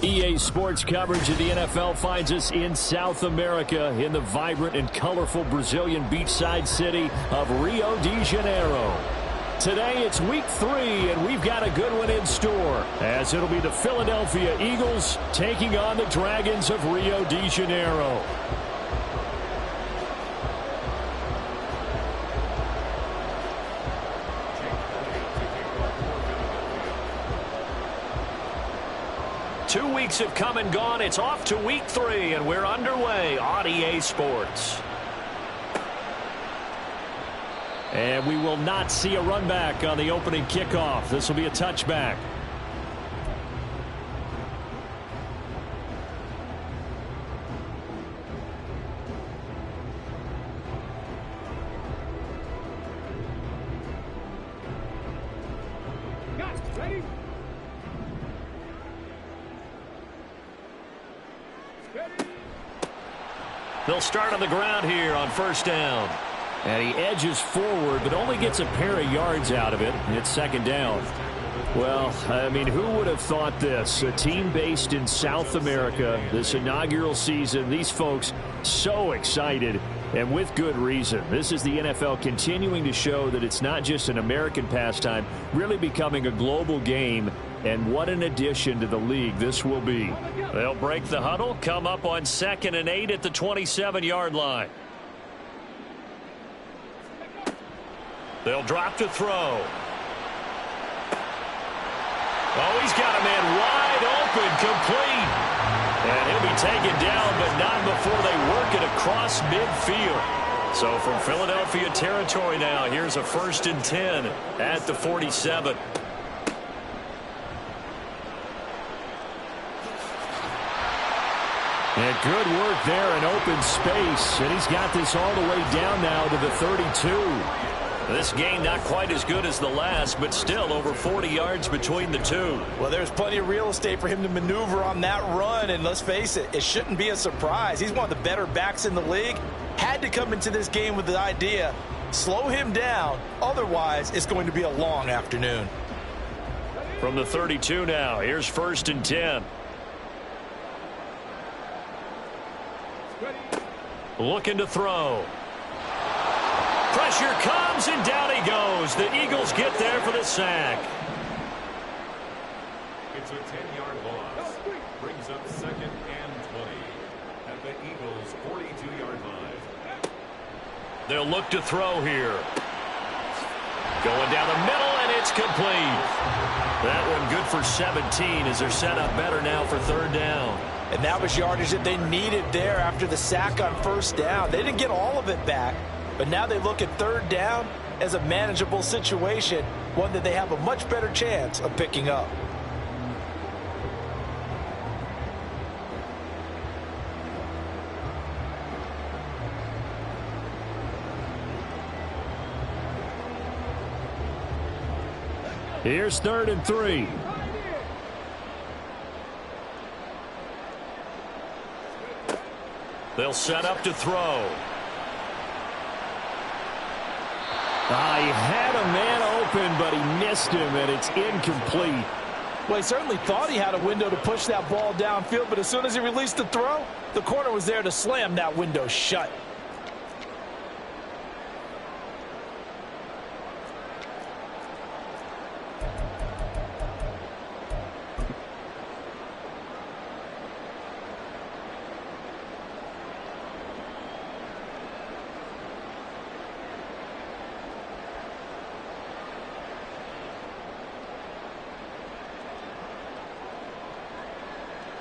EA Sports coverage of the NFL finds us in South America in the vibrant and colorful Brazilian beachside city of Rio de Janeiro. Today it's week 3, and we've got a good one in store, as it'll be the Philadelphia Eagles taking on the Dragons of Rio de Janeiro. Two weeks have come and gone. It's off to week 3, and we're underway on EA Sports. And we will not see a run back on the opening kickoff. This will be a touchback. Ready? They'll start on the ground here on first down. And he edges forward, but only gets a pair of yards out of it. It's second down. Well, I mean, who would have thought this? A team based in South America, this inaugural season, these folks so excited, and with good reason. This is the NFL continuing to show that it's not just an American pastime, really becoming a global game. And what an addition to the league this will be. They'll break the huddle, come up on 2nd and 8 at the 27-yard line. They'll drop to throw. Oh, he's got a man wide open, complete. And he'll be taken down, but not before they work it across midfield. So from Philadelphia territory now, here's a 1st and 10 at the 47. And good work there in open space. And he's got this all the way down now to the 32. This game not quite as good as the last, but still over 40 yards between the two. Well, there's plenty of real estate for him to maneuver on that run, and let's face it, it shouldn't be a surprise. He's one of the better backs in the league. Had to come into this game with the idea, slow him down, otherwise it's going to be a long afternoon. From the 32 now, here's 1st and 10. Looking to throw. Pressure comes, and down he goes. The Eagles get there for the sack. It's a 10-yard loss. Brings up 2nd and 20 at the Eagles' 42-yard line. They'll look to throw here. Going down the middle, and it's complete. That one good for 17 as they're set up better now for 3rd down. And that was yardage that they needed there after the sack on 1st down. They didn't get all of it back, but now they look at 3rd down as a manageable situation, one that they have a much better chance of picking up. Here's 3rd and 3. They'll set up to throw. He had a man open, but he missed him, and it's incomplete. Well, he certainly thought he had a window to push that ball downfield, but as soon as he released the throw, the corner was there to slam that window shut.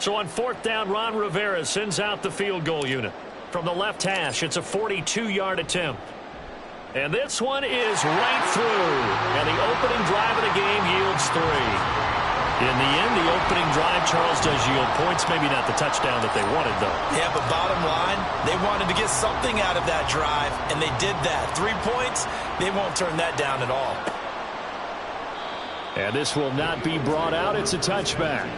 So on 4th down, Ron Rivera sends out the field goal unit. From the left hash, it's a 42-yard attempt. And this one is right through. And the opening drive of the game yields 3. In the end, the opening drive, Charles, does yield points. Maybe not the touchdown that they wanted, though. Yeah, but bottom line, they wanted to get something out of that drive, and they did that. 3 points, they won't turn that down at all. And this will not be brought out. It's a touchback.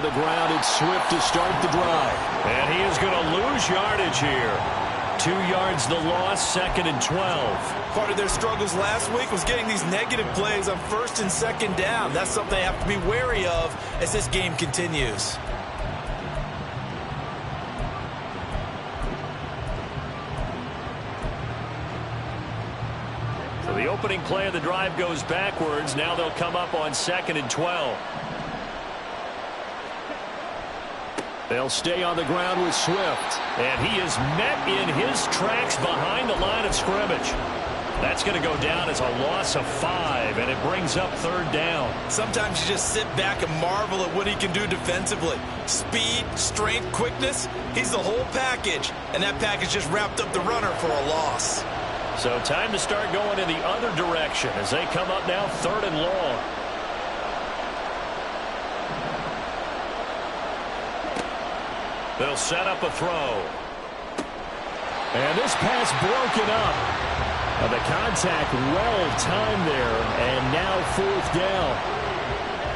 on the ground. It's Swift to start the drive. And he is going to lose yardage here. 2 yards the loss, 2nd and 12. Part of their struggles last week was getting these negative plays on 1st and 2nd down. That's something they have to be wary of as this game continues. So the opening play of the drive goes backwards. Now they'll come up on 2nd and 12. They'll stay on the ground with Swift. And he is met in his tracks behind the line of scrimmage. That's going to go down as a loss of 5, and it brings up 3rd down. Sometimes you just sit back and marvel at what he can do defensively. Speed, strength, quickness, he's the whole package. And that package just wrapped up the runner for a loss. So time to start going in the other direction as they come up now 3rd and long. They'll set up a throw. And this pass broken up. The contact well-timed there, and now 4th down.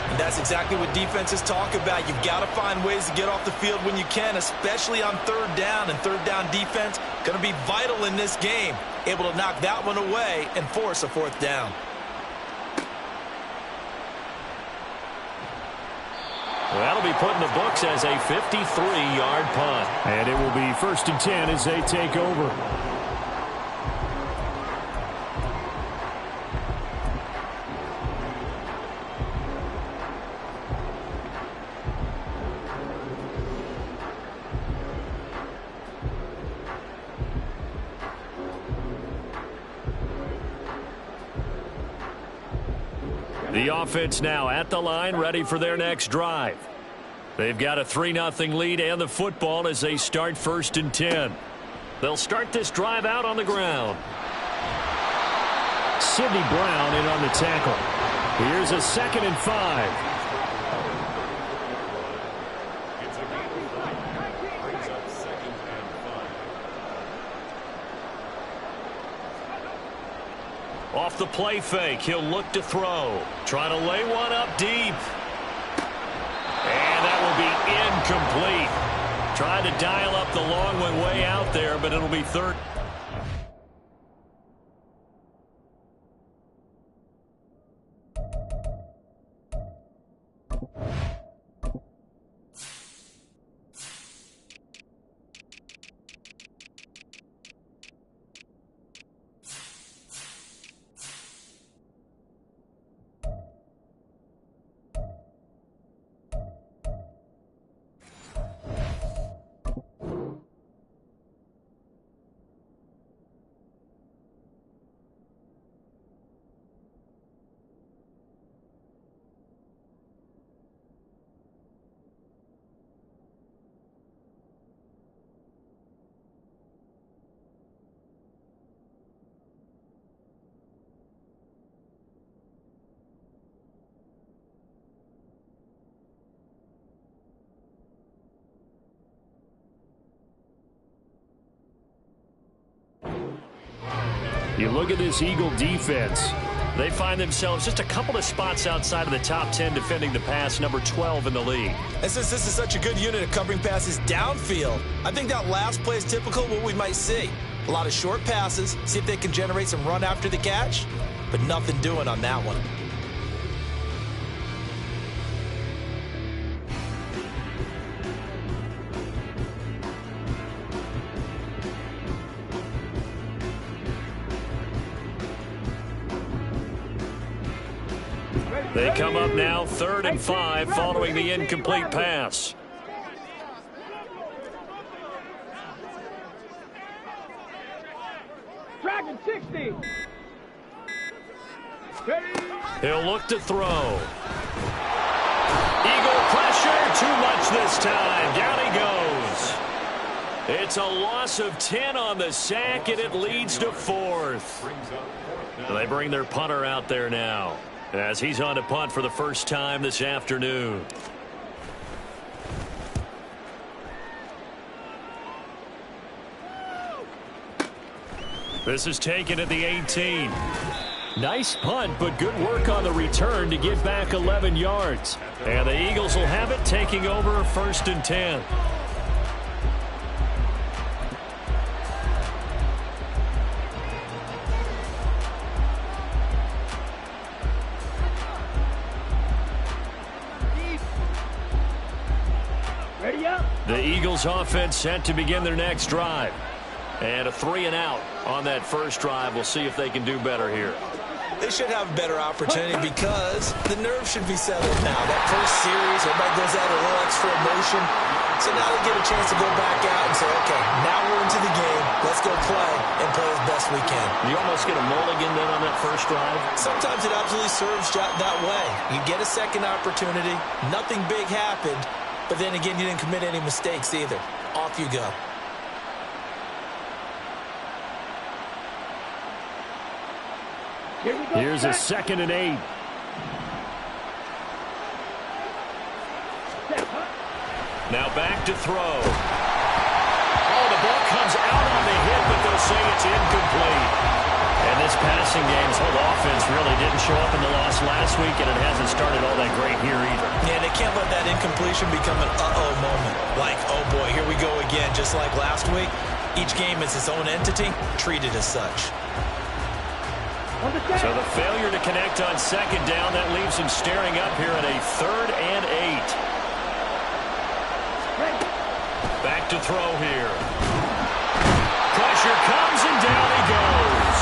And that's exactly what defenses talk about. You've got to find ways to get off the field when you can, especially on 3rd down. And 3rd down defense going to be vital in this game. Able to knock that one away and force a 4th down. Well, that'll be put in the books as a 53-yard punt. And it will be 1st and 10 as they take over. The offense now at the line, ready for their next drive. They've got a 3-0 lead and the football as they start 1st and 10. They'll start this drive out on the ground. Sidney Brown in on the tackle. Here's a 2nd and 5. It's a game play. Brings up 2nd and 5. Off the play fake, he'll look to throw. Trying to lay one up deep. And that will be incomplete. Tried to dial up the long one way out there, but it'll be 3rd. You look at this Eagle defense. They find themselves just a couple of spots outside of the top 10 defending the pass, number 12 in the league. And since this is such a good unit of covering passes downfield, I think that last play is typical of what we might see. A lot of short passes, see if they can generate some run after the catch, but nothing doing on that one. They come up now 3rd and 5 following the incomplete pass. Dragon 60. He'll look to throw. Eagle pressure, too much this time. Down he goes. It's a loss of 10 on the sack, and it leads to 4th. They bring their punter out there now, as he's on to punt for the first time this afternoon. This is taken at the 18. Nice punt, but good work on the return to get back 11 yards. And the Eagles will have it, taking over 1st and 10. The Eagles offense set to begin their next drive. And a 3-and-out on that first drive. We'll see if they can do better here. They should have a better opportunity because the nerves should be settled now. That first series, everybody goes out a little extra emotion. So now they get a chance to go back out and say, okay, now we're into the game. Let's go play and play as best we can. You almost get a mulligan then on that first drive? Sometimes it absolutely serves that way. You get a second opportunity. Nothing big happened. But then again, you didn't commit any mistakes either. Off you go. Here's a 2nd and 8. Now back to throw. Oh, the ball comes out on the hit, but they'll say it's incomplete. And this passing game's whole offense really didn't show up in the loss last week, and it hasn't started all that great here either. Yeah, they can't let that incompletion become an uh-oh moment. Like, oh boy, here we go again. Just like last week, each game is its own entity, treated as such. So the failure to connect on 2nd down, that leaves him staring up here at a 3rd and 8. Back to throw here. Pressure comes and down he goes.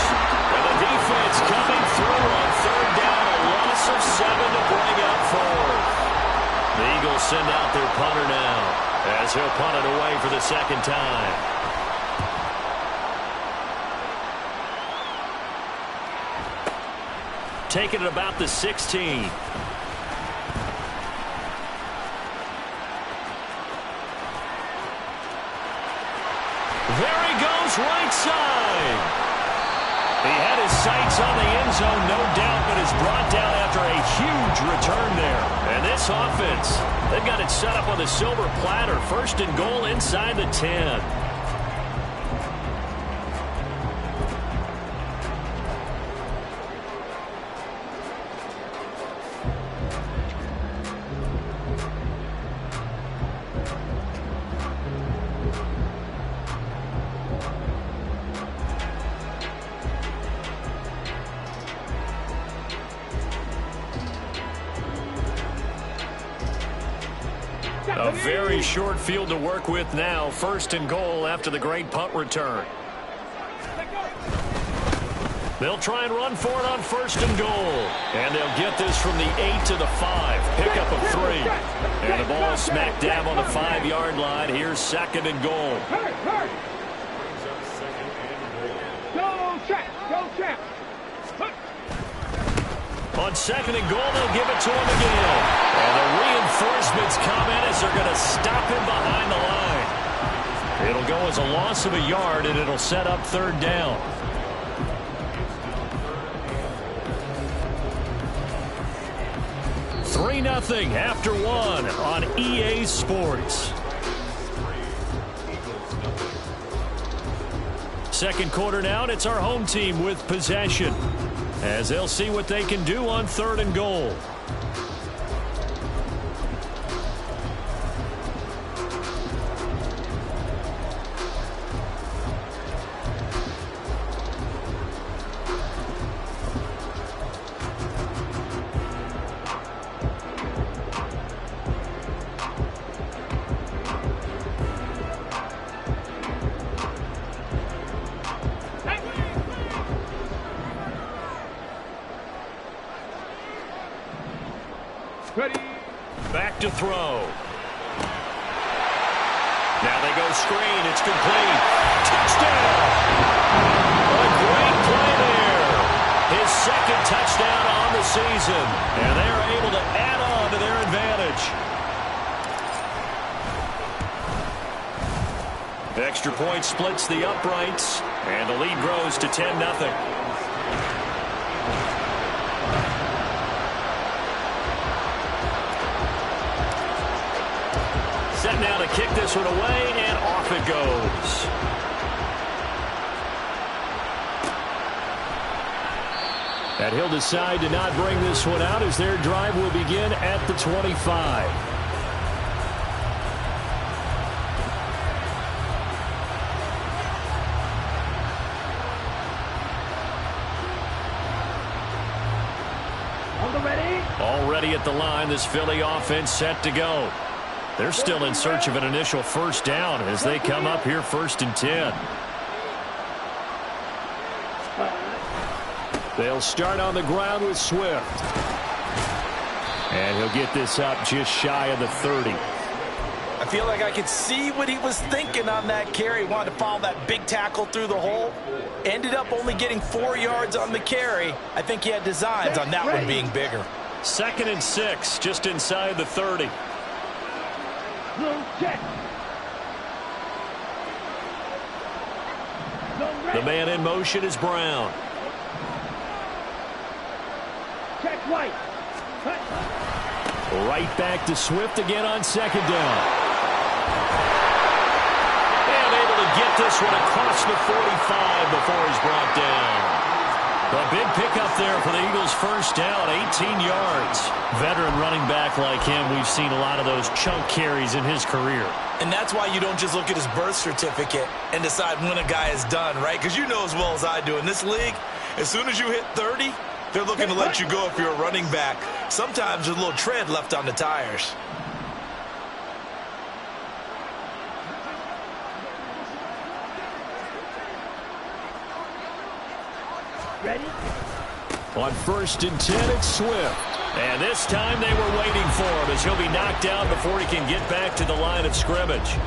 And the defense coming through on 3rd down, a loss of 7 to bring up 4th. The Eagles send out their punter now as he'll punt it away for the 2nd time. Taking it about the 16. There he goes, right side. He had his sights on the end zone, no doubt, but is brought down after a huge return there. And this offense, they've got it set up on the silver platter. 1st and goal inside the 10. A very short field to work with now. 1st and goal after the great punt return. They'll try and run for it on 1st and goal. And they'll get this from the 8 to the 5. Pickup of 3. And the ball is smack dab on the 5-yard line. Here's 2nd and goal. Go, Champ! Go, Champ! On 2nd and goal, they'll give it to him again. And the reinforcements come in as they're going to stop him behind the line. It'll go as a loss of a yard, and it'll set up 3rd down. Three 3-0 after 1 on EA Sports. Second quarter now, and it's our home team with possession, as they'll see what they can do on 3rd and goal. Ready. Back to throw. Now they go screen. It's complete. Touchdown! A great play there. His 2nd touchdown on the season. And they are able to add on to their advantage. Extra point splits the uprights. And the lead grows to 10-0. Set now to kick this one away, and off it goes. And he'll decide to not bring this one out as their drive will begin at the 25. Already at the line, this Philly offense set to go. They're still in search of an initial first down as they come up here 1st and 10. They'll start on the ground with Swift. And he'll get this up just shy of the 30. I feel like I could see what he was thinking on that carry. He wanted to follow that big tackle through the hole. Ended up only getting 4 yards on the carry. I think he had designs on that one being bigger. 2nd and 6, just inside the 30. The man in motion is Brown. Check White. Right back to Swift again on 2nd down. And able to get this one across the 45 before he's brought down. A big pickup there for the Eagles' first down, 18 yards. Veteran running back like him, we've seen a lot of those chunk carries in his career. And that's why you don't just look at his birth certificate and decide when a guy is done, right? Because you know as well as I do, in this league, as soon as you hit 30, they're looking to let you go if you're a running back. Sometimes there's a little tread left on the tires. Ready? On 1st and 10, it's Swift. And this time they were waiting for him as he'll be knocked down before he can get back to the line of scrimmage.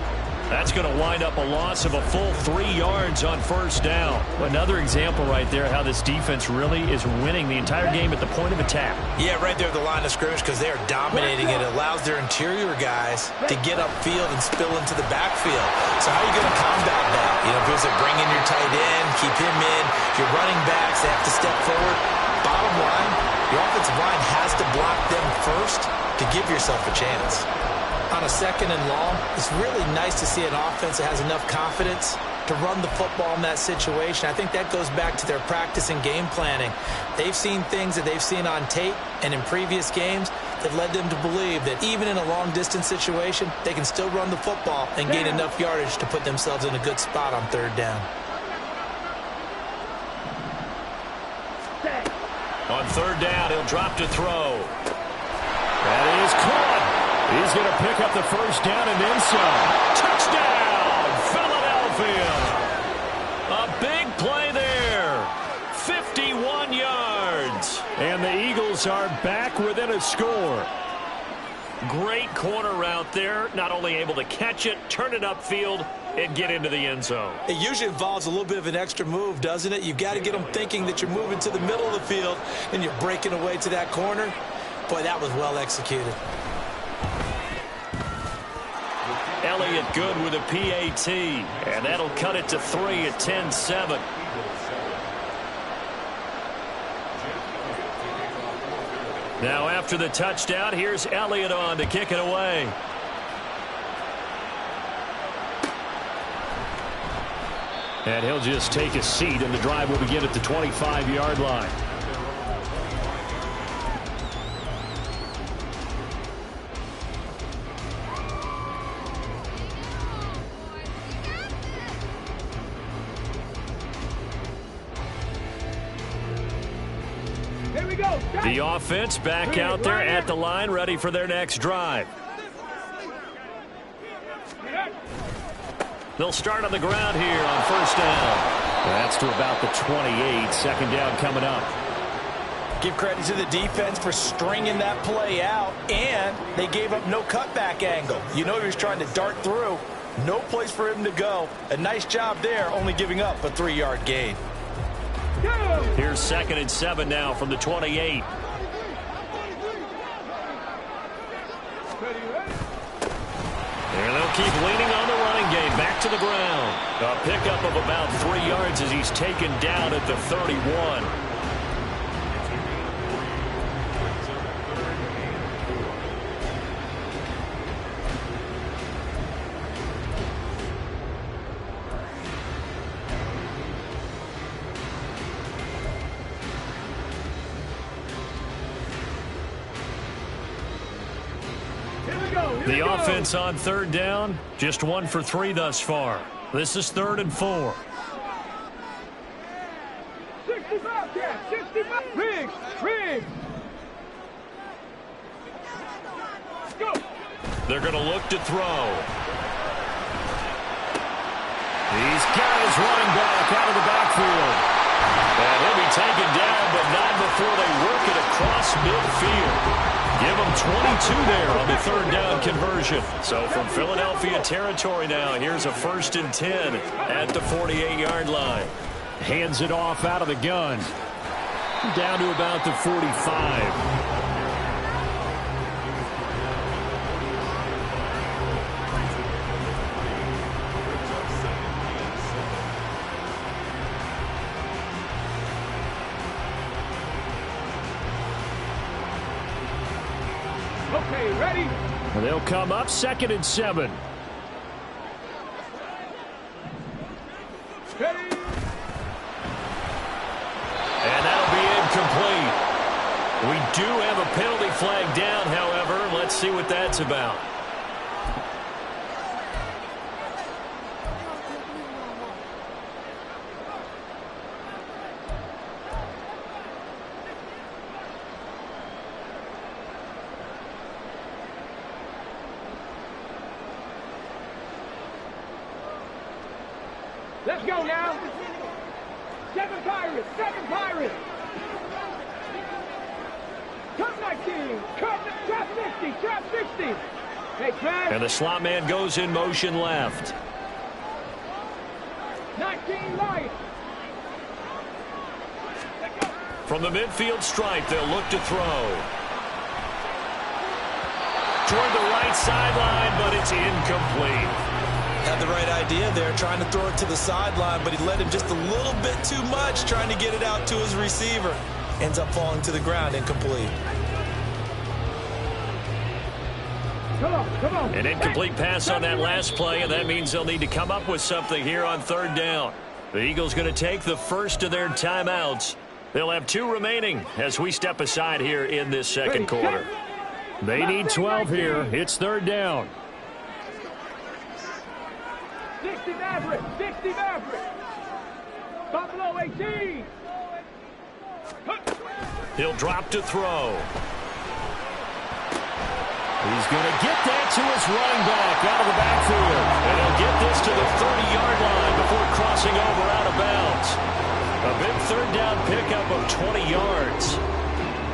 That's going to wind up a loss of a full 3 yards on 1st down. Another example right there how this defense really is winning the entire game at the point of attack. Yeah, right there at the line of scrimmage because they are dominating it. It allows their interior guys to get upfield and spill into the backfield. So how are you going to combat that? You know, because they bring in your tight end, keep him in. Your running backs, they have to step forward. Bottom line, your offensive line has to block them first to give yourself a chance. On a 2nd and long, it's really nice to see an offense that has enough confidence to run the football in that situation. I think that goes back to their practice and game planning. They've seen things that they've seen on tape and in previous games that led them to believe that even in a long-distance situation, they can still run the football and gain enough yardage to put themselves in a good spot on 3rd down. On 3rd down, he'll drop to throw. That is caught. He's going to pick up the first down and then some. Touchdown, Philadelphia. A big play there. 51 yards. And the Eagles are back within a score. Great corner route there. Not only able to catch it, turn it upfield, and get into the end zone. It usually involves a little bit of an extra move, doesn't it? You've got to get them thinking that you're moving to the middle of the field and you're breaking away to that corner. Boy, that was well executed. Elliott good with a PAT, and that'll cut it to 3 at 10-7. Now after the touchdown, here's Elliott on to kick it away. And he'll just take a seat, and the drive will begin at the 25-yard line. Here we go. The offense back out there at the line, ready for their next drive. They'll start on the ground here on 1st down. That's to about the 28. 2nd down coming up. Give credit to the defense for stringing that play out, and they gave up no cutback angle. You know he was trying to dart through. No place for him to go. A nice job there, only giving up a 3-yard gain. Here's 2nd and 7 now from the 28. And they'll keep leaning on the running game. Back to the ground. A pickup of about 3 yards as he's taken down at the 31. The offense on third down, just 1 for 3 thus far. This is 3rd and 4. 65, yeah, 65. Riggs. Go. They're going to look to throw. He's got his running back out of the backfield. And he'll be taken down, but not before they work it across midfield. Give him 22 there on the 3rd down conversion. So from Philadelphia territory now, here's a 1st and 10 at the 48-yard line. Hands it off out of the gun. Down to about the 45. Okay, ready? They'll come up 2nd and 7. Ready? And that'll be incomplete. We do have a penalty flag down, however. Let's see what that's about. Let's go now. 7 Pirates. Cut 19. Trap 60. Hey, Trav. And the slot man goes in motion left. 19 Lions. From the midfield stripe, they'll look to throw. Toward the right sideline, but it's incomplete. Had the right idea there, trying to throw it to the sideline, but he led him just a little bit too much, trying to get it out to his receiver. Ends up falling to the ground, incomplete. Come on. An incomplete pass on that last play, and that means they'll need to come up with something here on 3rd down. The Eagles going to take the first of their timeouts. They'll have 2 remaining as we step aside here in this 2nd quarter. They need 12 here. It's 3rd down. 60 Maverick. Buffalo 18. He'll drop to throw. He's going to get that to his running back out of the backfield. And he'll get this to the 30-yard line before crossing over out of bounds. A big 3rd down pickup of 20 yards.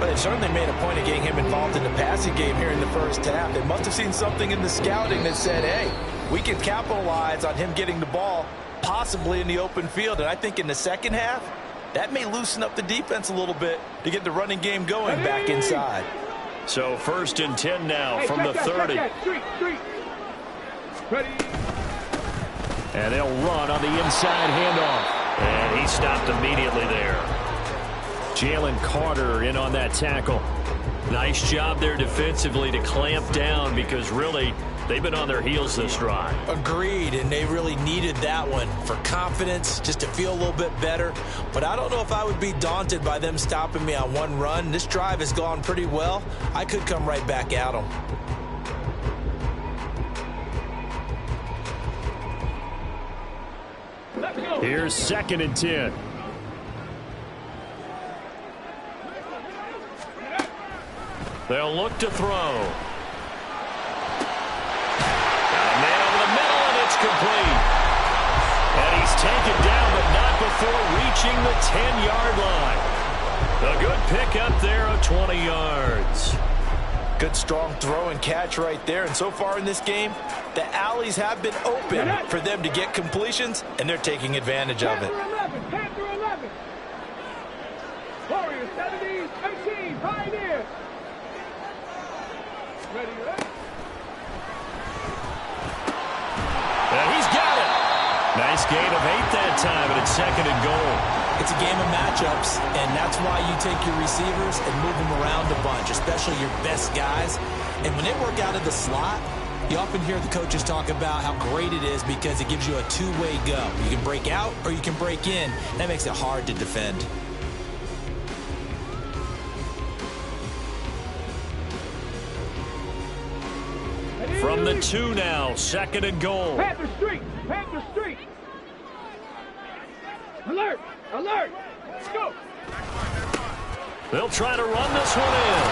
But they certainly made a point of getting him involved in the passing game here in the first half. They must have seen something in the scouting that said, hey, we can capitalize on him getting the ball possibly in the open field. And I think in the second half, that may loosen up the defense a little bit to get the running game going back inside. So 1st and 10 now from the 30. Street. Ready? And they'll run on the inside handoff. And he stopped immediately there. Jalen Carter in on that tackle. Nice job there defensively to clamp down because really they've been on their heels this drive. Agreed, and they really needed that one for confidence, just to feel a little bit better. But I don't know if I would be daunted by them stopping me on one run. This drive has gone pretty well. I could come right back at them. Here's 2nd and 10. They'll look to throw. Got a man over the middle, and it's complete. And he's taken down, but not before reaching the 10-yard line. A good pickup there of 20 yards. Good, strong throw and catch right there. And so far in this game, the alleys have been open for them to get completions, and they're taking advantage of it. 10-11. Warriors 70, 18, Pioneers. Ready. And he's got it. Nice gain of 8 that time, and it's 2nd and goal. It's a game of matchups, and that's why you take your receivers and move them around a bunch, especially your best guys. And when they work out of the slot, you often hear the coaches talk about how great it is because it gives you a two-way go. You can break out or you can break in. That makes it hard to defend. From the 2 now, 2nd and goal. Panther Street. Panther Street. Alert. Alert. Go. They'll try to run this one in.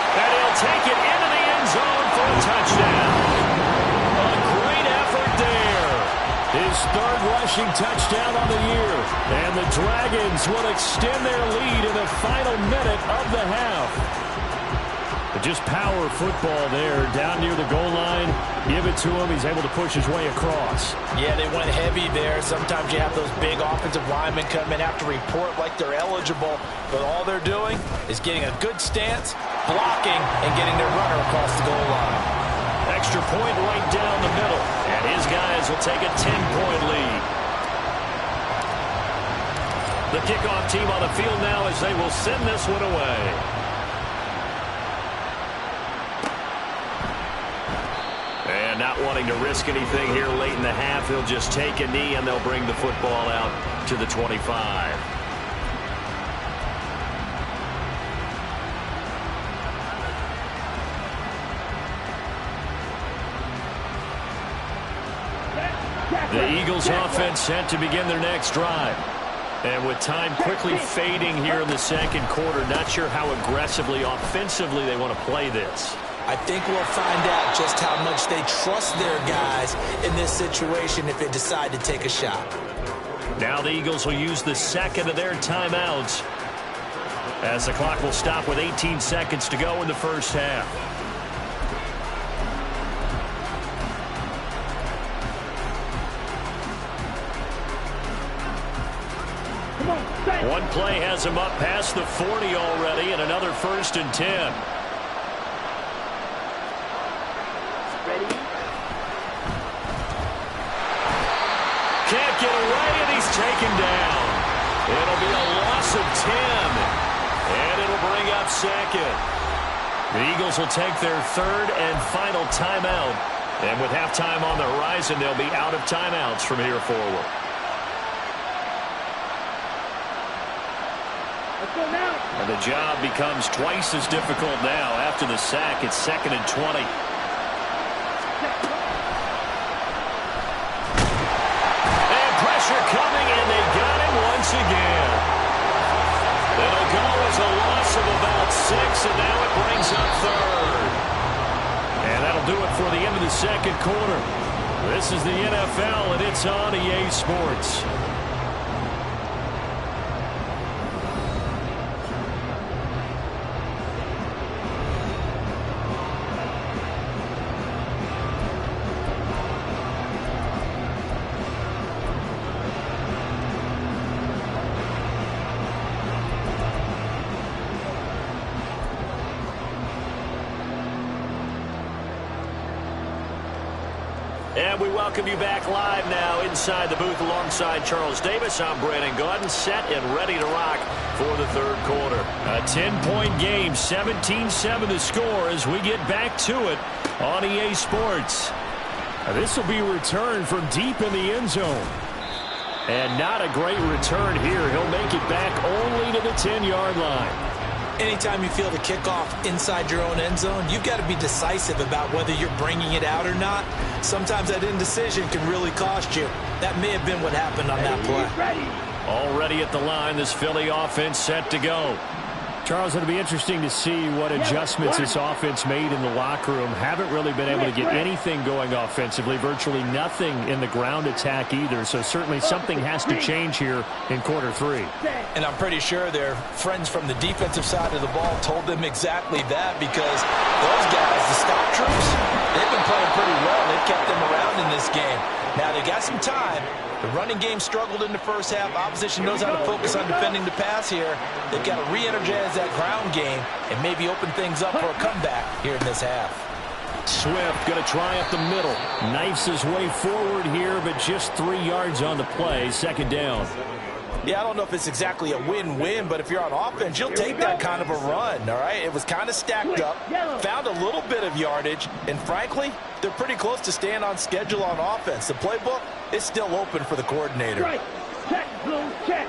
And he'll take it into the end zone for a touchdown. A great effort there. His 3rd rushing touchdown on the year. And the Dragons will extend their lead in the final minute of the half. But just power football there down near the goal line. Give it to him. He's able to push his way across. Yeah, they went heavy there. Sometimes you have those big offensive linemen come in, have to report like they're eligible. But all they're doing is getting a good stance, blocking, and getting their runner across the goal line. Extra point right down the middle. And his guys will take a 10-point lead. The kickoff team on the field now as they will send this one away. And not wanting to risk anything here late in the half, he'll just take a knee and they'll bring the football out to the 25. The Eagles offense set to begin their next drive. And with time quickly fading here in the 2nd quarter, not sure how aggressively, offensively they want to play this. I think we'll find out just how much they trust their guys in this situation if they decide to take a shot. Now the Eagles will use the 2nd of their timeouts as the clock will stop with 18 seconds to go in the 1st half. One play has him up past the 40 already, and another 1st and 10. Can't get away, and he's taken down. It'll be a loss of 10, and it'll bring up 2nd. The Eagles will take their 3rd and final timeout, and with halftime on the horizon, they'll be out of timeouts from here forward. And the job becomes twice as difficult now after the sack. It's 2nd and 20. Coming, and they got him once again. It'll go as a loss of about 6, and now it brings up 3rd. And that'll do it for the end of the 2nd quarter. This is the NFL, and it's on EA Sports. And we welcome you back live now inside the booth alongside Charles Davis. I'm Brandon Gaudin, set and ready to rock for the 3rd quarter. A 10-point game, 17-7 the score as we get back to it on EA Sports. This will be returned from deep in the end zone. And not a great return here. He'll make it back only to the 10-yard line. Anytime you feel the kickoff inside your own end zone, you've got to be decisive about whether you're bringing it out or not. Sometimes that indecision can really cost you. That may have been what happened on that play. Already at the line, this Philly offense set to go. Charles, it'll be interesting to see what adjustments this offense made in the locker room. Haven't really been able to get anything going offensively, virtually nothing in the ground attack either. So certainly something has to change here in quarter 3. And I'm pretty sure their friends from the defensive side of the ball told them exactly that, because those guys, the stop troops, they've been playing pretty well. They've kept them around in this game. Now they got some time. The running game struggled in the 1st half. Opposition knows how to focus on defending the pass here. They've got to re-energize that ground game and maybe open things up for a comeback here in this half. Swift going to try up the middle. Knifes his way forward here, but just 3 yards on the play. 2nd down. Yeah, I don't know if it's exactly a win-win, but if you're on offense, you'll take that kind of a run, all right? It was kind of stacked up, found a little bit of yardage, and frankly, they're pretty close to staying on schedule on offense. The playbook is still open for the coordinator. Right. Check, blue, check.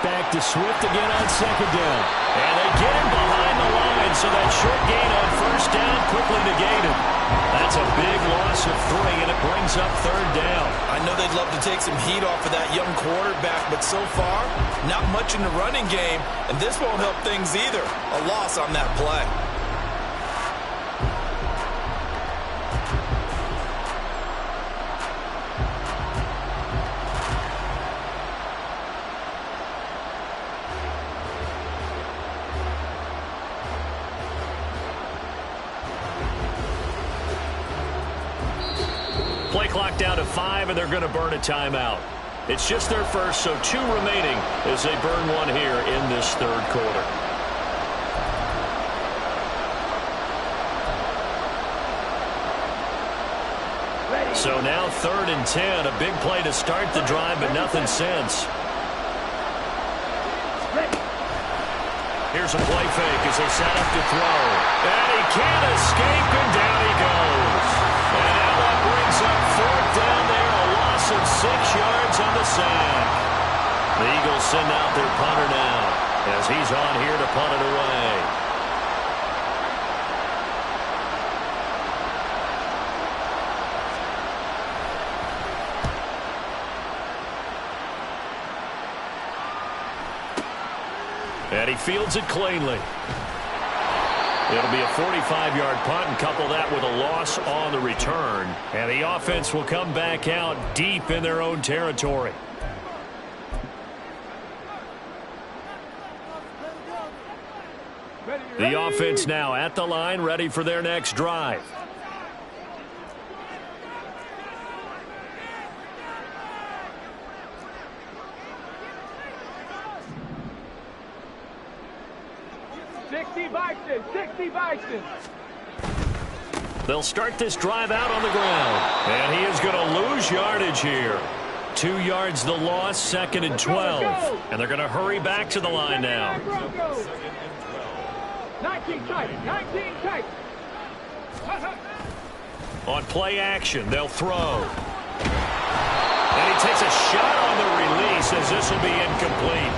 back to Swift again on second down. And they get him behind the line, so that short gain on first down quickly negated. That's a big loss of 3, and it brings up third down. I know they'd love to take some heat off of that young quarterback, but so far, not much in the running game, and this won't help things either. A loss on that play. Play clock down to 5, and they're going to burn a timeout. It's just their first, so 2 remaining as they burn one here in this third quarter. So now 3rd and 10, a big play to start the drive, but nothing since. Here's a play fake as they set up to throw. And he can't escape, and down he goes. And now that brings up 4th down there, a loss of 6 yards on the sack. The Eagles send out their punter now as he's on here to punt it away. And he fields it cleanly. It'll be a 45-yard punt, and couple that with a loss on the return. And the offense will come back out deep in their own territory. The offense now at the line, ready for their next drive. They'll start this drive out on the ground. And he is going to lose yardage here. 2 yards the loss, 2nd and 12. And they're going to hurry back to the line now. 19 tight, 19 tight. On play action, they'll throw. And he takes a shot on the release as this will be incomplete.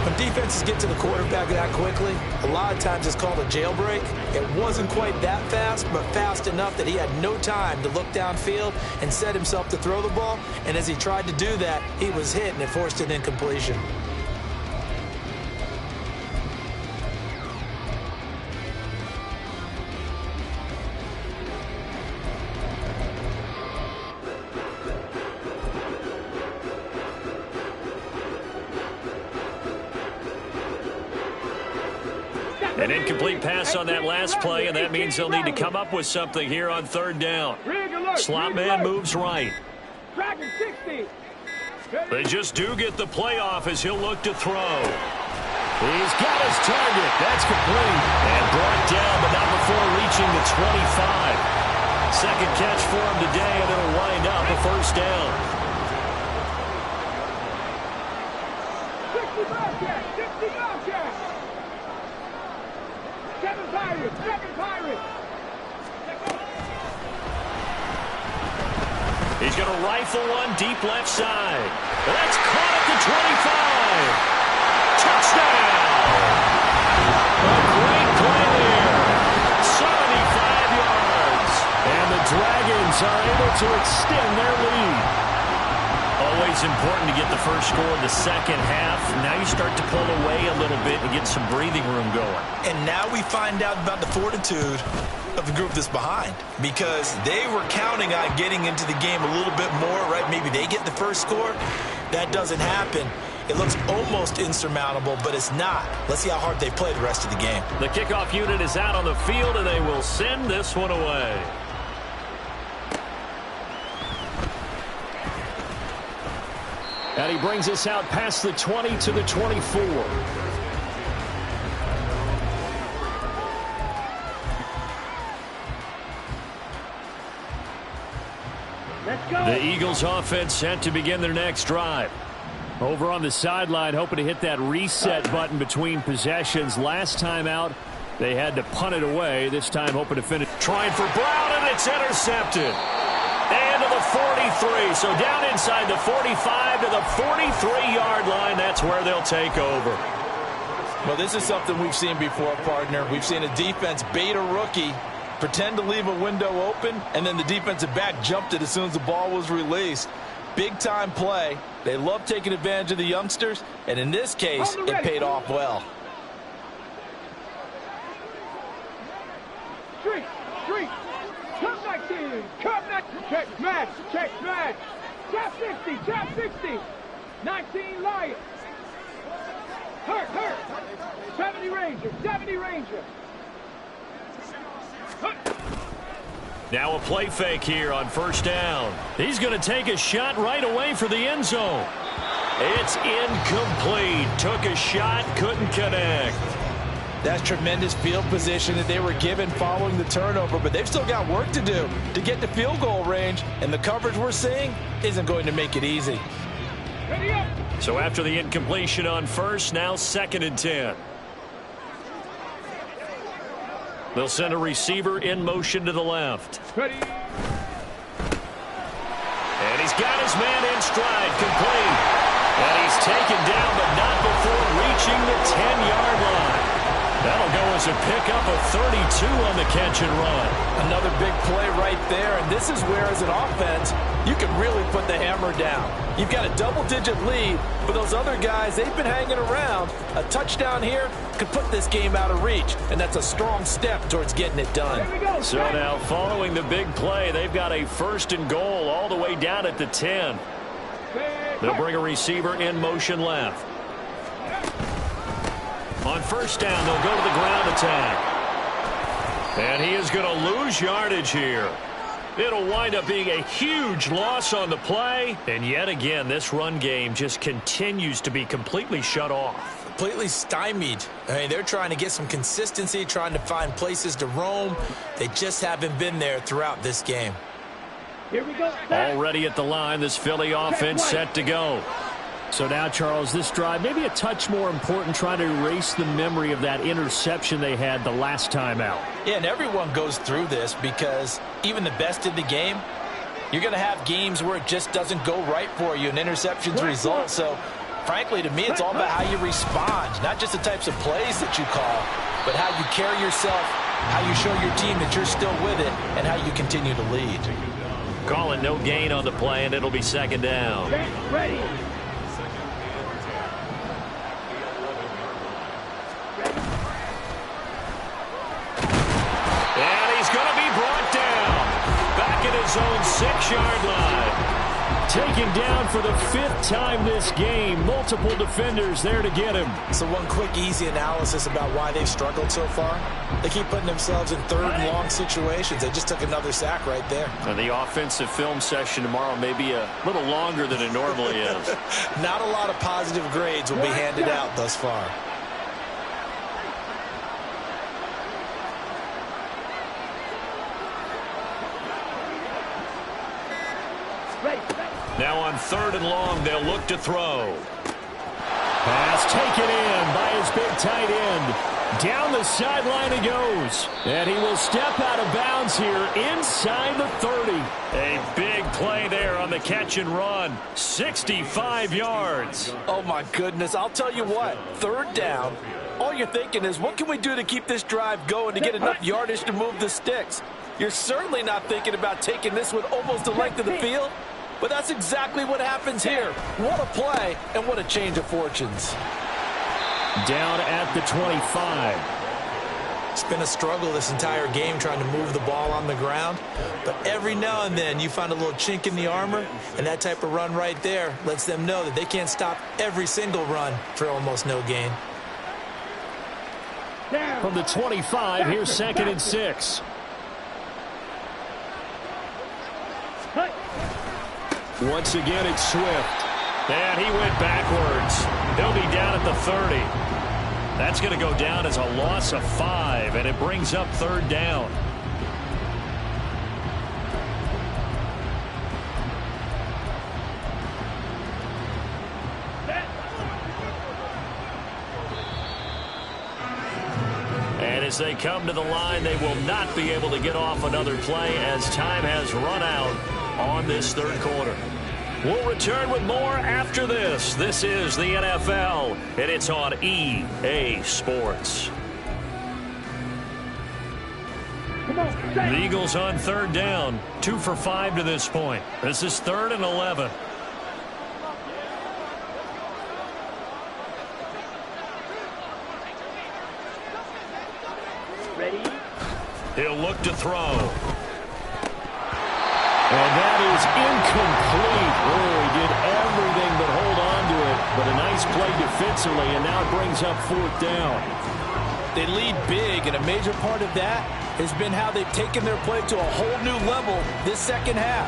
When defenses get to the quarterback that quickly, a lot of times it's called a jailbreak. It wasn't quite that fast, but fast enough that he had no time to look downfield and set himself to throw the ball. And as he tried to do that, he was hit, and it forced an incompletion. An incomplete pass on that last play, and that means they'll need to come up with something here on 3rd down. Slot man moves right. They just do get the playoff as he'll look to throw. He's got his target. That's complete. And brought down, but not before reaching the 25. Second catch for him today, and it'll wind up a 1st down. 65 catch. 7 Pirates. He's going to rifle one deep left side. That's caught at the 25. Touchdown! A great play there. 75 yards. And the Dragons are able to extend their lead. Always important to get the first score in the second half. Now you start to pull away a little bit and get some breathing room going. And now we find out about the fortitude of the group that's behind, because they were counting on getting into the game a little bit more, right? Maybe they get the first score. That doesn't happen. It looks almost insurmountable, but it's not. Let's see how hard they play the rest of the game. The kickoff unit is out on the field, and they will send this one away. And he brings us out past the 20 to the 24. Let's go. The Eagles offense set to begin their next drive. Over on the sideline, hoping to hit that reset button between possessions. Last time out, they had to punt it away. This time hoping to finish. Trying for Brown, and it's intercepted. And to the 43. So down inside the 45 to the 43-yard line. That's where they'll take over. Well, this is something we've seen before, partner. We've seen a defense bait a rookie, pretend to leave a window open, and then the defensive back jumped it as soon as the ball was released. Big-time play. They love taking advantage of the youngsters, and in this case, it paid off well. Street. Come 19. Come 19. Check match. Trap 60. 19 Lions. Hurt. 70 Ranger. Now a play fake here on first down. He's going to take a shot right away for the end zone. It's incomplete. Took a shot, couldn't connect. That's tremendous field position that they were given following the turnover, but they've still got work to do to get to field goal range, and the coverage we're seeing isn't going to make it easy. Ready up. So after the incompletion on first, now 2nd and 10. They'll send a receiver in motion to the left. Ready. And he's got his man in stride, complete. And he's taken down, but not before reaching the 10-yard line. That'll go as a pickup of 32 on the catch and run. Another big play right there, and this is where, as an offense, you can really put the hammer down. You've got a double-digit lead, but those other guys, they've been hanging around. A touchdown here could put this game out of reach, and that's a strong step towards getting it done. Here we go. So now, following the big play, they've got a 1st and goal all the way down at the 10. They'll bring a receiver in motion left. On first down, they'll go to the ground attack. And he is going to lose yardage here. It'll wind up being a huge loss on the play. And yet again, this run game just continues to be completely shut off. Completely stymied. I mean, they're trying to get some consistency, trying to find places to roam. They just haven't been there throughout this game. Here we go. Already at the line, this Philly offense set to go. So now, Charles, this drive maybe a touch more important, trying to erase the memory of that interception they had the last time out. Yeah, and everyone goes through this because even the best in the game, you're going to have games where it just doesn't go right for you and interceptions result. So, frankly, to me, it's all about how you respond, not just the types of plays that you call, but how you carry yourself, how you show your team that you're still with it, and how you continue to lead. Calling no gain on the play, and it'll be 2nd down. Get ready. His own 6-yard line. Taken down for the 5th time this game. Multiple defenders there to get him. So one quick, easy analysis about why they've struggled so far. They keep putting themselves in 3rd and long situations. They just took another sack right there. And the offensive film session tomorrow may be a little longer than it normally is. Not a lot of positive grades will be handed out thus far. Now on 3rd and long, they'll look to throw. Pass taken in by his big tight end. Down the sideline he goes. And he will step out of bounds here inside the 30. A big play there on the catch and run. 65 yards. Oh, my goodness. I'll tell you what. 3rd down. All you're thinking is, what can we do to keep this drive going to get enough yardage to move the sticks? You're certainly not thinking about taking this with almost the length of the field. But that's exactly what happens here. What a play and what a change of fortunes. Down at the 25. It's been a struggle this entire game trying to move the ball on the ground. But every now and then you find a little chink in the armor, and that type of run right there lets them know that they can't stop every single run for almost no gain. From the 25, here's 2nd and 6. Once again, it's Swift. And he went backwards. He'll be down at the 30. That's going to go down as a loss of 5, and it brings up 3rd down. And as they come to the line, they will not be able to get off another play as time has run out. on this third quarter. We'll return with more after this. This is the NFL, and it's on EA Sports. The Eagles on third down, 2 for 5 to this point. This is 3rd and 11. Ready? He'll look to throw. And that is incomplete. Oh, he did everything but hold on to it. But a nice play defensively, and now it brings up 4th down. They lead big, and a major part of that has been how they've taken their play to a whole new level this second half.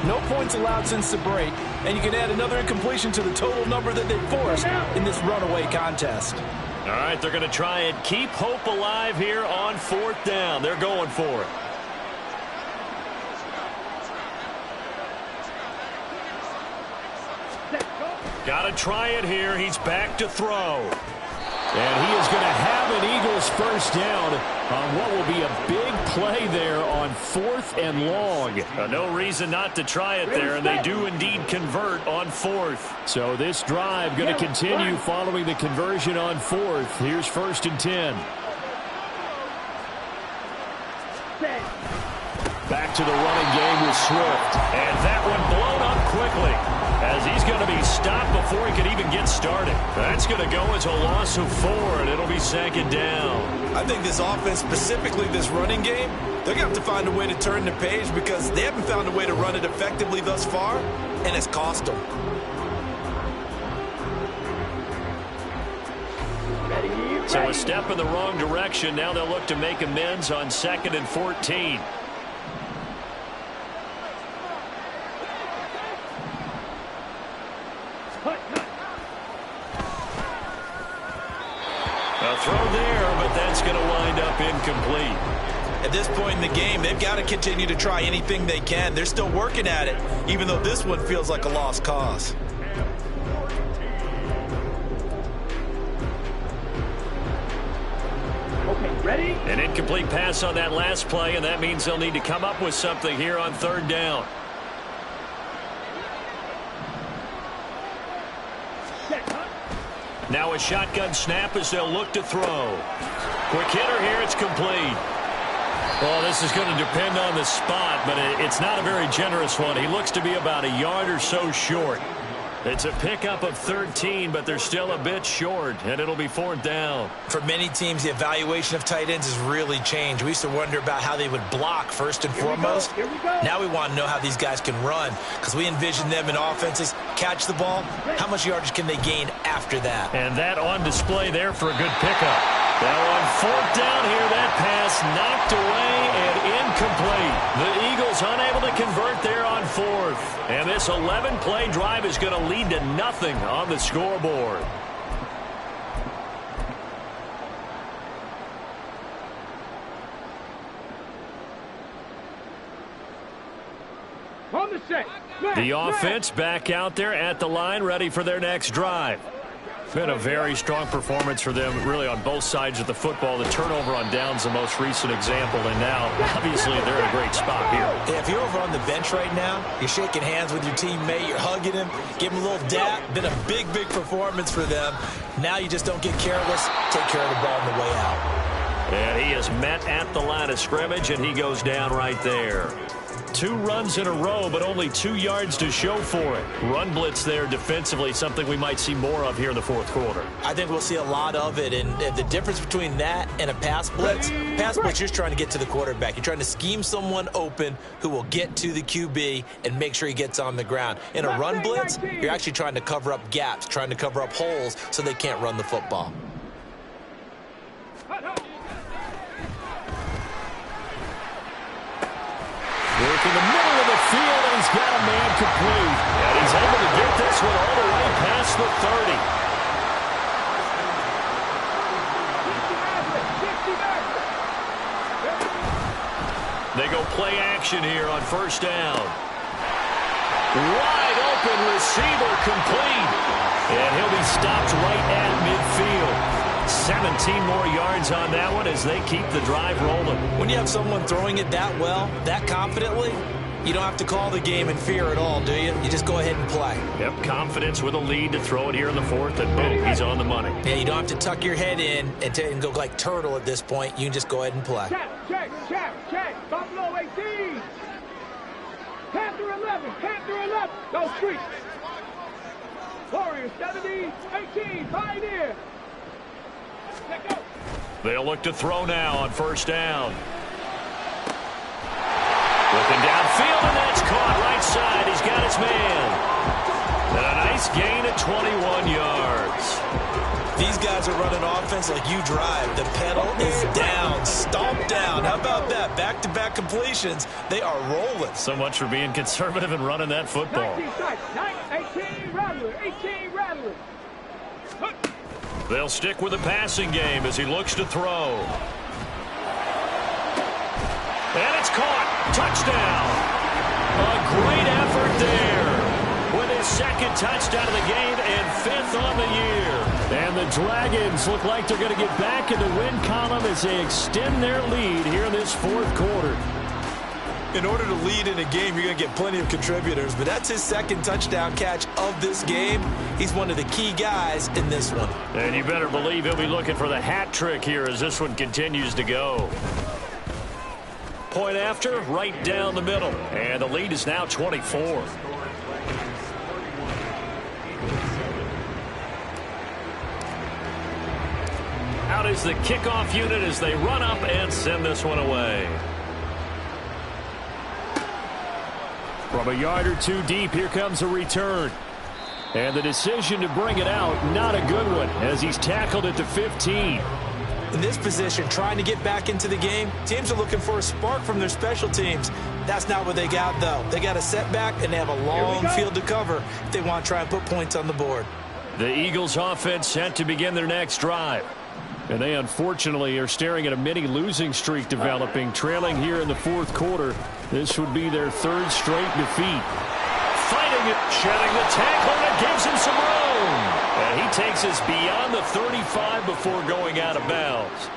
No points allowed since the break, and you can add another incompletion to the total number that they forced in this runaway contest. All right, they're going to try and keep hope alive here on 4th down. They're going for it. Got to try it here. He's back to throw. And he is going to have an Eagles first down on what will be a big play there on 4th and long. No reason not to try it there, and they do indeed convert on 4th. So this drive going to continue following the conversion on 4th. Here's 1st and 10. Back to the running game with Swift. And that one blown up quickly, as he's going to be stopped before he can even get started. That's going to go as a loss of 4, and it'll be 2nd down. I think this offense, specifically this running game, they're going to have to find a way to turn the page because they haven't found a way to run it effectively thus far, and it's cost them. So a step in the wrong direction. Now they'll look to make amends on 2nd and 14. A throw there, but that's going to wind up incomplete. At this point in the game, they've got to continue to try anything they can. They're still working at it, even though this one feels like a lost cause. Okay, ready? An incomplete pass on that last play, and that means they'll need to come up with something here on 3rd down. Now a shotgun snap as they'll look to throw. Quick hitter here, it's complete. Well, this is going to depend on the spot, but it's not a very generous one. He looks to be about a yard or so short. It's a pickup of 13, but they're still a bit short, and it'll be 4th down. For many teams, the evaluation of tight ends has really changed. We used to wonder about how they would block first and foremost. Here we go. Now we want to know how these guys can run because we envision them in offenses, catch the ball, how much yardage can they gain after that? And that on display there for a good pickup. Now on 4th down here, that pass knocked away and incomplete. The Eagles unable to convert there on 4th. And this 11-play drive is going to lead to nothing on the scoreboard. On the set. The offense back out there at the line, ready for their next drive. Been a very strong performance for them, really, on both sides of the football. The turnover on downs, the most recent example, and now, obviously, they're in a great spot here. Hey, if you're over on the bench right now, you're shaking hands with your teammate, you're hugging him, give him a little dap. Been a big, big performance for them. Now you just don't get careless. Take care of the ball on the way out. And he is met at the line of scrimmage, and he goes down right there. 2 runs in a row, but only 2 yards to show for it. Run blitz there defensively, something we might see more of here in the 4th quarter. I think we'll see a lot of it, and the difference between that and a pass blitz, you're just trying to get to the quarterback. You're trying to scheme someone open who will get to the QB and make sure he gets on the ground. In a run blitz, you're actually trying to cover up gaps, trying to cover up holes so they can't run the football. Work in the middle of the field, and he's got a man complete. And he's able to get this one all the way past the 30. They go play action here on 1st down. Wide open receiver complete. And he'll be stopped right at midfield. 17 more yards on that one as they keep the drive rolling. When you have someone throwing it that well, that confidently, you don't have to call the game in fear at all, do you? You just go ahead and play. Yep, confidence with a lead to throw it here in the fourth, and boom, he's on the money. Yeah, you don't have to tuck your head in and go like turtle at this point. You can just go ahead and play. Check. Buffalo 18. Panther 11. Go Street. Warriors 70. 18. Pioneer. Let go. They'll look to throw now on first down. Looking downfield, and that's caught right side. He's got his man. And a nice gain at 21 yards. These guys are running offense like you drive. The pedal is down, stomp down. How about that? Back-to-back completions. They are rolling. So much for being conservative and running that football. 19 strikes. 18 Rattler. 18 Rattler. They'll stick with the passing game as he looks to throw. And it's caught. Touchdown. A great effort there. With his second touchdown of the game and fifth on the year. And the Dragons look like they're going to get back in the win column as they extend their lead here in this fourth quarter. In order to lead in a game, you're going to get plenty of contributors, but that's his second touchdown catch of this game. He's one of the key guys in this one. And you better believe he'll be looking for the hat trick here as this one continues to go. Point after, right down the middle. And the lead is now 24. Out is the kickoff unit as they run up and send this one away. From a yard or two deep, here comes a return. And the decision to bring it out, not a good one, as he's tackled at the 15. In this position, trying to get back into the game, teams are looking for a spark from their special teams. That's not what they got, though. They got a setback, and they have a long field to cover if they want to try and put points on the board. The Eagles offense set to begin their next drive. And they unfortunately are staring at a mini losing streak developing, trailing here in the fourth quarter. This would be their third straight defeat. Fighting it, shedding the tackle, and it gives him some room. And he takes us beyond the 35 before going out of bounds.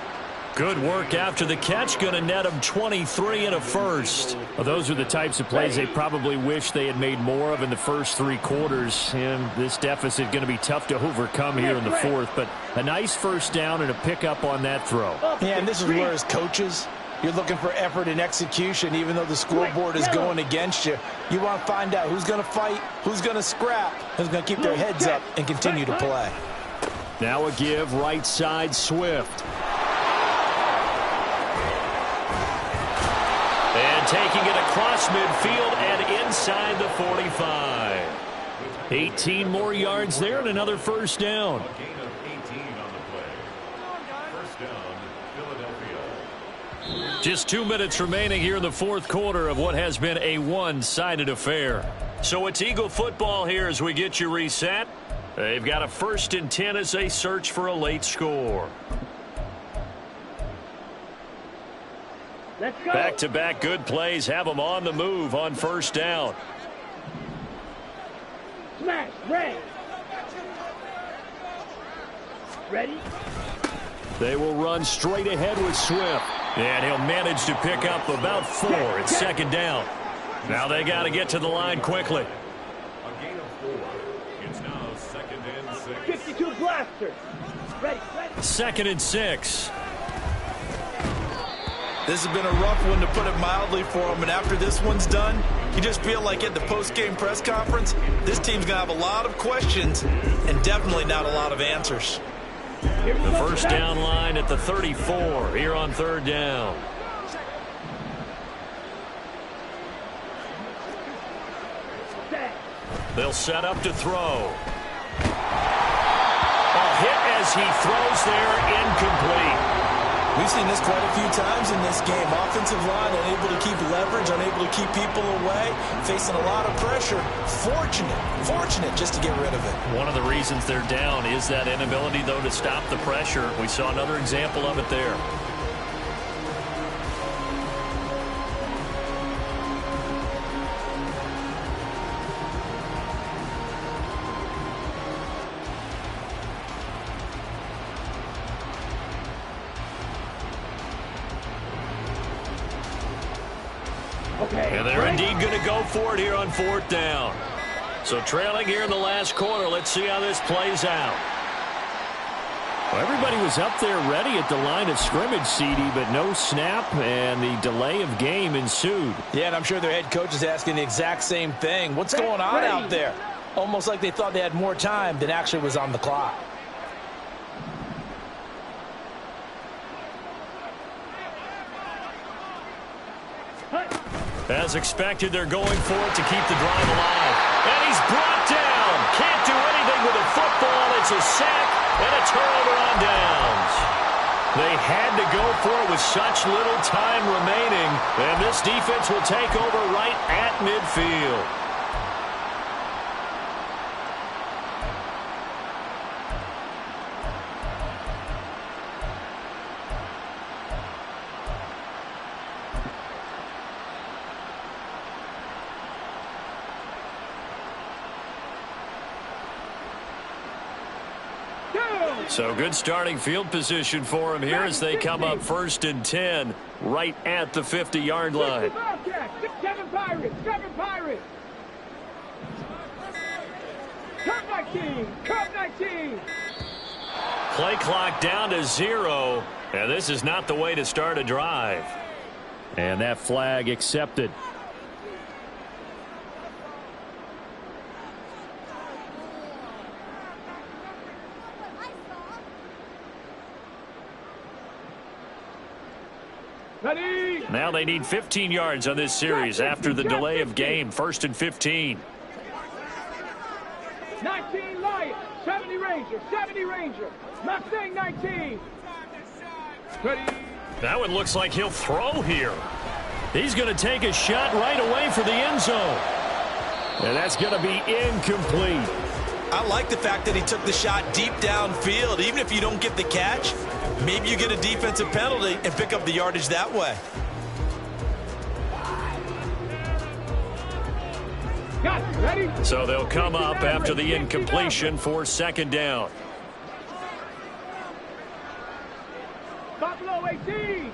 Good work after the catch, going to net him 23 and a first. Well, those are the types of plays they probably wish they had made more of in the first three quarters. And this deficit going to be tough to overcome here in the fourth. But a nice first down and a pickup on that throw. Yeah, and this is where as coaches, you're looking for effort and execution, even though the scoreboard is going against you. You want to find out who's going to fight, who's going to scrap, who's going to keep their heads up and continue to play. Now a give right side Swift. And taking it across midfield and inside the 45. 18 more yards there and another first down. A gain of 18 on the play. First down, Philadelphia. Just 2 minutes remaining here in the fourth quarter of what has been a one-sided affair. So it's Eagle football here as we get you reset. They've got a 1st and 10 as they search for a late score. Let's go. Back-to-back good plays have them on the move on first down. Smash. Red. Ready? They will run straight ahead with Swift. And he'll manage to pick up about 4. It's second down. Now they got to get to the line quickly. A gain of 4. It's now 2nd and 6. 52 blaster. Ready. 2nd and 6. This has been a rough one, to put it mildly, for them. And after this one's done, you just feel like at the post-game press conference, this team's going to have a lot of questions and definitely not a lot of answers. The first down line at the 34 here on third down. They'll set up to throw. A hit as he throws there, incomplete. We've seen this quite a few times in this game. Offensive line unable to keep leverage, unable to keep people away, facing a lot of pressure. Fortunate just to get rid of it. One of the reasons they're down is that inability, though, to stop the pressure. We saw another example of it there. And they're indeed going to go for it here on 4th down. So trailing here in the last quarter. Let's see how this plays out. Well, everybody was up there ready at the line of scrimmage, CD, but no snap, and the delay of game ensued. Yeah, and I'm sure their head coach is asking the exact same thing. What's going on out there? Almost like they thought they had more time than actually was on the clock. As expected, they're going for it to keep the drive alive. And he's brought down. Can't do anything with a football. It's a sack and a turnover on downs. They had to go for it with such little time remaining. And this defense will take over right at midfield. So good starting field position for him here as they come up 1st and 10 right at the 50-yard line. 7 Pirates, 7 Pirates. Cup 19, Cup 19. Play clock down to 0, and this is not the way to start a drive. And that flag accepted. Ready? Now they need 15 yards on this series after the delay of game. 1st and 15. 19 Lions, 70 Ranger, 70 Ranger. Mustang 19. Ready? That one looks like he'll throw here. He's going to take a shot right away for the end zone. And that's going to be incomplete. I like the fact that he took the shot deep downfield. Even if you don't get the catch, maybe you get a defensive penalty and pick up the yardage that way. Got it. Ready? So they'll come up after the incompletion for 2nd down. Buffalo 18.